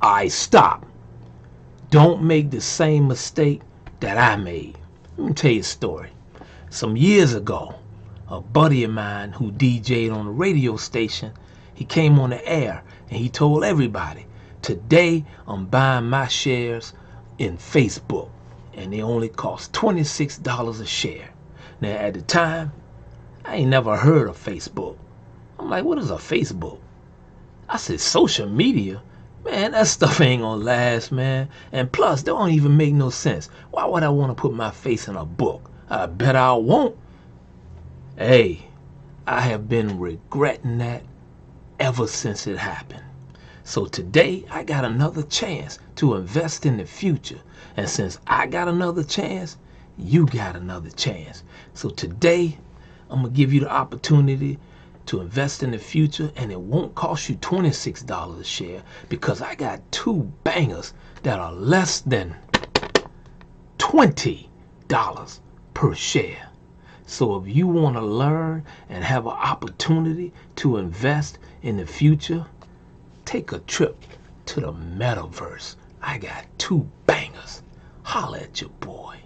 I stop. Don't make the same mistake that I made. Let me tell you a story. Some years ago, a buddy of mine who DJ'd on a radio station, he came on the air and he told everybody, today I'm buying my shares in Facebook and they only cost $26 a share. Now at the time, I ain't never heard of Facebook. I'm like, what is a Facebook? I said, social media? Man, that stuff ain't gonna last, man. And plus, that don't even make no sense. Why would I want to put my face in a book? I bet I won't. Hey, I have been regretting that ever since it happened. So today, I got another chance to invest in the future. And since I got another chance, you got another chance. So today, I'm gonna give you the opportunity to invest in the future, and it won't cost you $26 a share because I got two bangers that are less than $20 per share. So if you want to learn and have an opportunity to invest in the future, take a trip to the Metaverse. I got two bangers. Holla at your boy.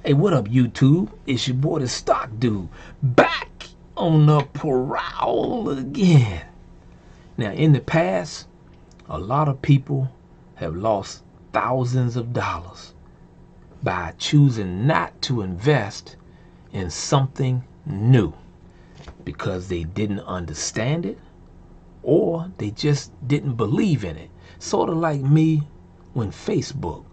Hey, what up, YouTube? It's your boy, the Stock Dude, back on the prowl again. Now, in the past, a lot of people have lost thousands of dollars by choosing not to invest in something new because they didn't understand it or they just didn't believe in it. Sort of like me when Facebook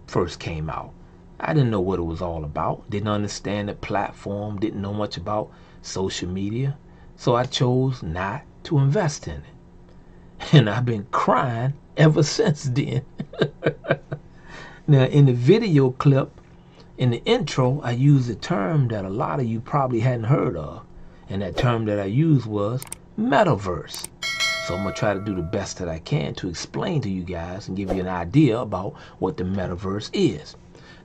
first came out. I didn't know what it was all about, didn't understand the platform, didn't know much about social media, so I chose not to invest in it. And I've been crying ever since then. Now, in the video clip, in the intro, I used a term that a lot of you probably hadn't heard of, and that term that I used was Metaverse. So I'm going to try to do the best that I can to explain to you guys and give you an idea about what the Metaverse is.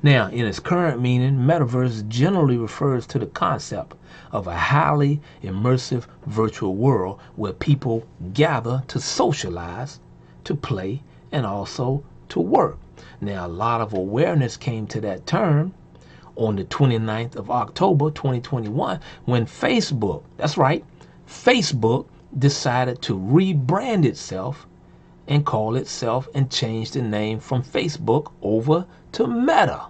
Now, in its current meaning, Metaverse generally refers to the concept of a highly immersive virtual world where people gather to socialize, to play, and also to work. Now, a lot of awareness came to that term on the 29th of October 2021 when Facebook, that's right, Facebook decided to rebrand itself and call itself and change the name from Facebook over to Meta.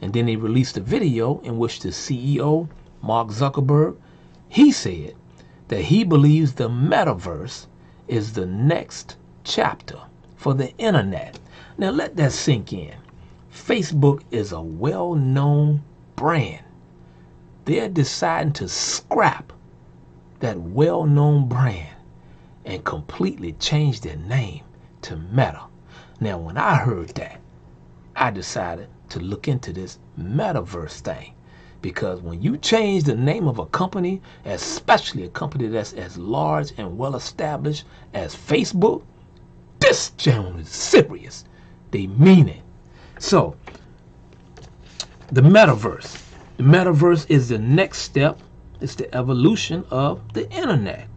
And then they released a video in which the CEO, Mark Zuckerberg, he said that he believes the Metaverse is the next chapter for the internet. Now let that sink in. Facebook is a well-known brand. They're deciding to scrap that well-known brand and completely change their name to Meta. Now, when I heard that, I decided to look into this Metaverse thing, because when you change the name of a company, especially a company that's as large and well established as Facebook, this channel is serious. They mean it. So, the Metaverse is the next step. It's the evolution of the internet.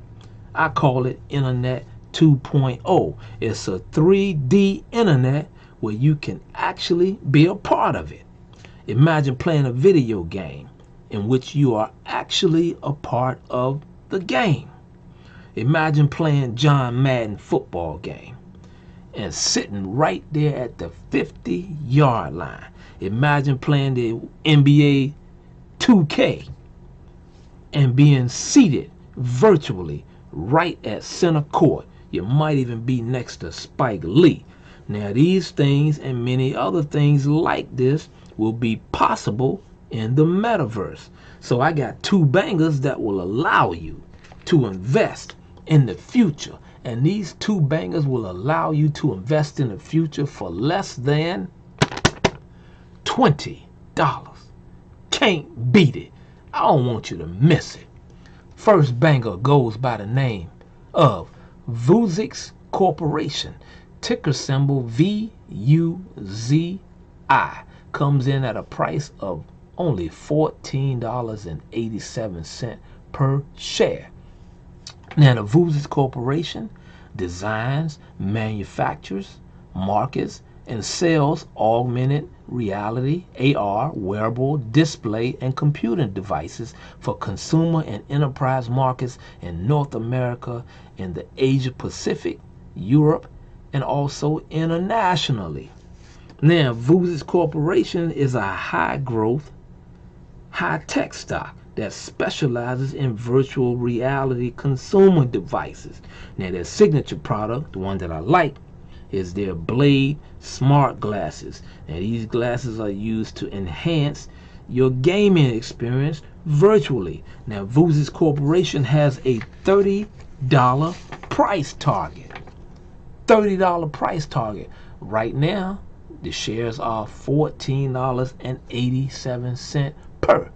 I call it Internet 2.0. It's a 3D internet where you can actually be a part of it. Imagine playing a video game in which you are actually a part of the game. Imagine playing John Madden football game and sitting right there at the 50-yard line. Imagine playing the NBA 2K and being seated virtually right at center court. You might even be next to Spike Lee. Now, these things and many other things like this will be possible in the Metaverse. So I got two bangers that will allow you to invest in the future. And these two bangers will allow you to invest in the future for less than $20. Can't beat it. I don't want you to miss it. First banger goes by the name of Vuzix Corporation. Ticker symbol VUZI. Comes in at a price of only $14.87 per share. Now, the Vuzix Corporation designs, manufactures, markets, and sells augmented reality, AR, wearable, display, and computing devices for consumer and enterprise markets in North America, in the Asia Pacific, Europe, and also internationally. Now, Vuzix Corporation is a high growth, high tech stock that specializes in virtual reality consumer devices. Now, their signature product, the one that I like, is their Blade smart glasses. Now, these glasses are used to enhance your gaming experience virtually. Now, Vuzix Corporation has a $30 price target. $30 price target. Right now, the shares are $14.87 per.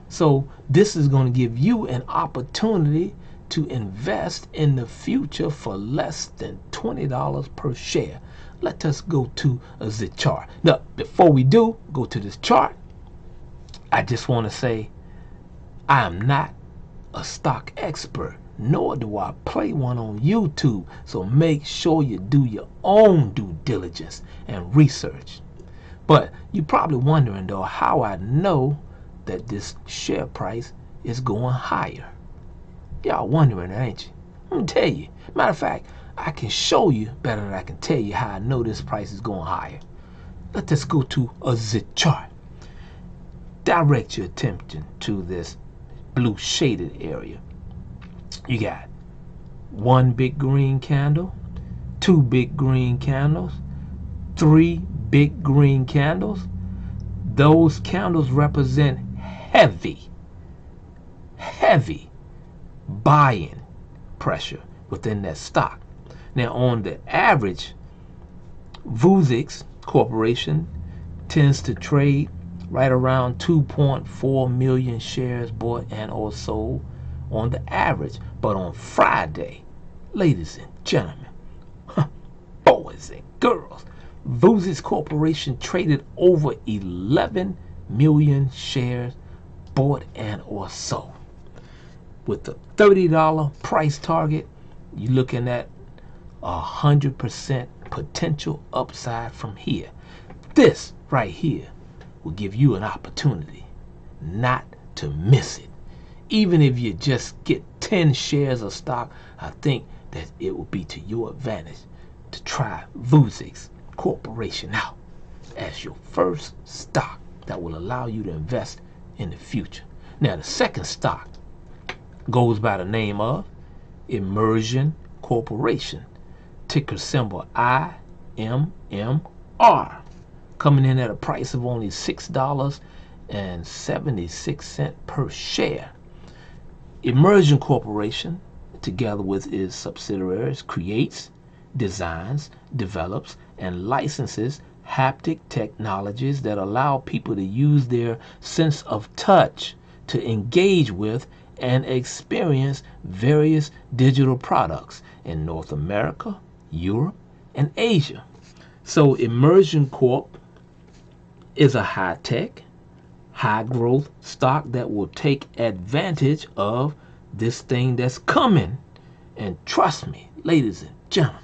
So this is going to give you an opportunity to invest in the future for less than $20 per share. Let us go to the chart. Now, before we do go to this chart, I just want to say I am not a stock expert, nor do I play one on YouTube. So make sure you do your own due diligence and research. But you're probably wondering though how I know that this share price is going higher. Y'all wondering, ain't you? Let me tell you. Matter of fact, I can show you better than I can tell you how I know this price is going higher. Let us go to the chart. Direct your attention to this blue shaded area. You got one big green candle, two big green candles, three big green candles. Those candles represent heavy buying pressure within that stock. Now, on the average, Vuzix Corporation tends to trade right around 2.4 million shares bought and or sold on the average. But on Friday, ladies and gentlemen, boys and girls, Vuzix Corporation traded over 11 million shares bought and or sold. With the $30 price target, you're looking at 100% potential upside from here. This right here will give you an opportunity not to miss it. Even if you just get 10 shares of stock, I think that it will be to your advantage to try Vuzix Corporation out as your first stock that will allow you to invest in the future. Now, the second stock goes by the name of Immersion Corporation, ticker symbol IMMR, coming in at a price of only $6.76 per share. Immersion Corporation, together with its subsidiaries, creates, designs, develops, and licenses haptic technologies that allow people to use their sense of touch to engage with and experience various digital products in North America, Europe, and Asia. So Immersion Corp is a high-tech, high-growth stock that will take advantage of this thing that's coming. And trust me, ladies and gentlemen,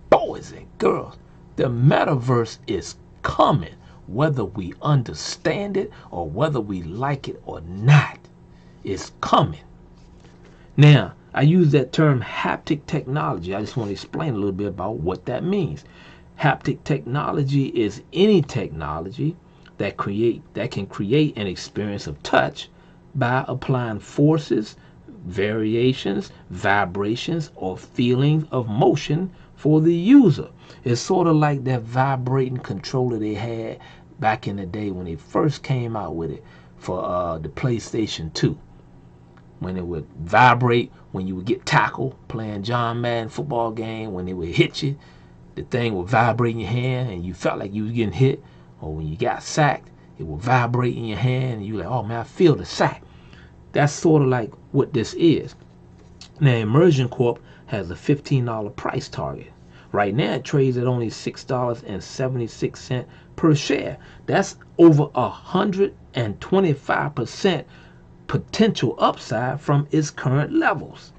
boys and girls, the metaverse is coming, whether we understand it or whether we like it or not. It's coming. Now, I use that term haptic technology. I just want to explain a little bit about what that means. Haptic technology is any technology that can create an experience of touch by applying forces, variations, vibrations, or feelings of motion for the user. It's sort of like that vibrating controller they had back in the day when they first came out with it for the PlayStation 2. When it would vibrate when you would get tackled playing John Madden football game, when it would hit you, the thing would vibrate in your hand and you felt like you was getting hit. Or when you got sacked, it would vibrate in your hand and you're like, oh man, I feel the sack. That's sort of like what this is. Now, Immersion Corp has a $15 price target. Right now, it trades at only $6.76 per share. That's over 125% potential upside from its current levels.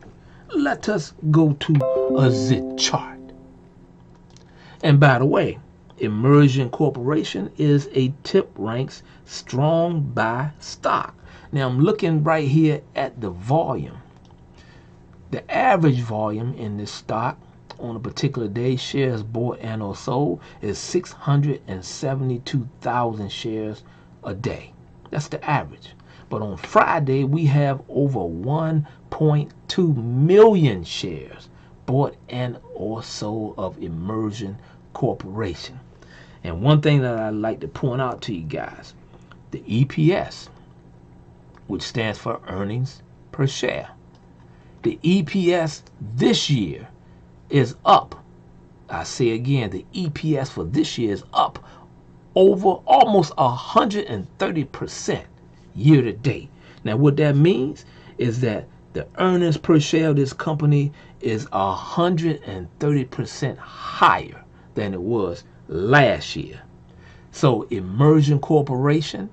Let us go to a ZIT chart. And by the way, Immersion Corporation is a tip ranks strong buy stock. Now I'm looking right here at the volume. The average volume in this stock on a particular day, shares bought and or sold, is 672,000 shares a day. That's the average. But on Friday, we have over 1.2 million shares bought and or sold of Immersion Corporation. And one thing that I'd like to point out to you guys, the EPS, which stands for earnings per share. The EPS this year is up. I say again, the EPS for this year is up over almost 130% year to date. Now what that means is that the earnings per share of this company is 130% higher than it was last year. So Immersion Corporation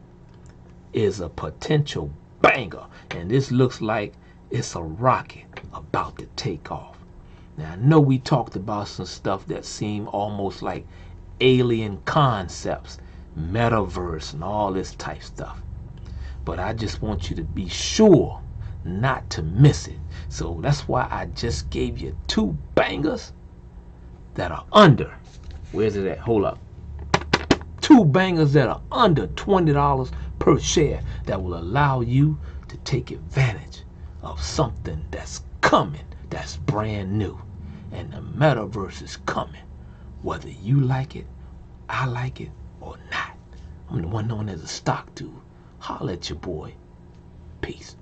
is a potential banger, and this looks like it's a rocket about to take off. Now I know we talked about some stuff that seemed almost like alien concepts, metaverse and all this type stuff, but I just want you to be sure not to miss it. So that's why I just gave you 2 bangers that are under, where's it at, hold up, 2 bangers that are under $20 per share that will allow you to take advantage of something that's coming, that's brand new. And the metaverse is coming, whether you like it, I like it, or not. I'm the one known as a stock dude. Holla at your boy. Peace.